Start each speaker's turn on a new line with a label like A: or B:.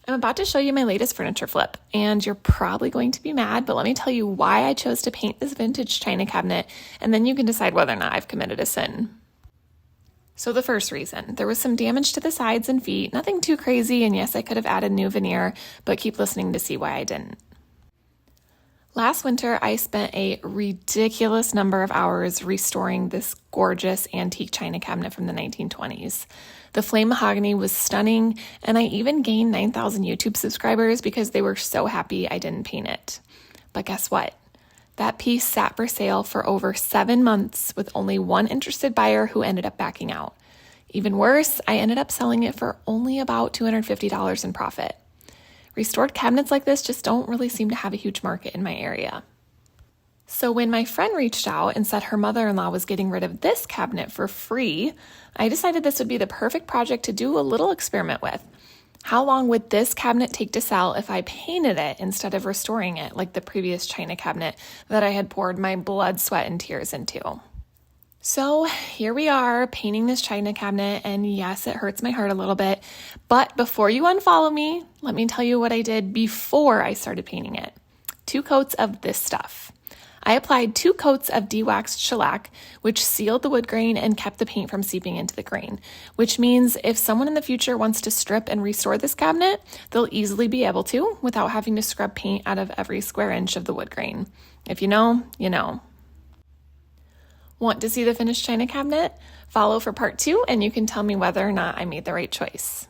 A: I'm about to show you my latest furniture flip, and you're probably going to be mad, but let me tell you why I chose to paint this vintage china cabinet, and then you can decide whether or not I've committed a sin. So the first reason, there was some damage to the sides and feet, nothing too crazy, and yes, I could have added new veneer, but keep listening to see why I didn't. Last winter, I spent a ridiculous number of hours restoring this gorgeous antique china cabinet from the 1920s. The flame mahogany was stunning, and I even gained 9,000 YouTube subscribers because they were so happy I didn't paint it. But guess what? That piece sat for sale for over 7 months with only one interested buyer who ended up backing out. Even worse, I ended up selling it for only about $250 in profit. Restored cabinets like this just don't really seem to have a huge market in my area. So when my friend reached out and said her mother-in-law was getting rid of this cabinet for free, I decided this would be the perfect project to do a little experiment with. How long would this cabinet take to sell if I painted it instead of restoring it like the previous china cabinet that I had poured my blood, sweat, and tears into? So here we are painting this china cabinet, and yes, it hurts my heart a little bit, but before you unfollow me, let me tell you what I did before I started painting it. 2 coats of this stuff. I applied 2 coats of de-waxed shellac, which sealed the wood grain and kept the paint from seeping into the grain, which means if someone in the future wants to strip and restore this cabinet, they'll easily be able to without having to scrub paint out of every square inch of the wood grain. If you know, you know. Want to see the finished china cabinet? Follow for part 2 and you can tell me whether or not I made the right choice.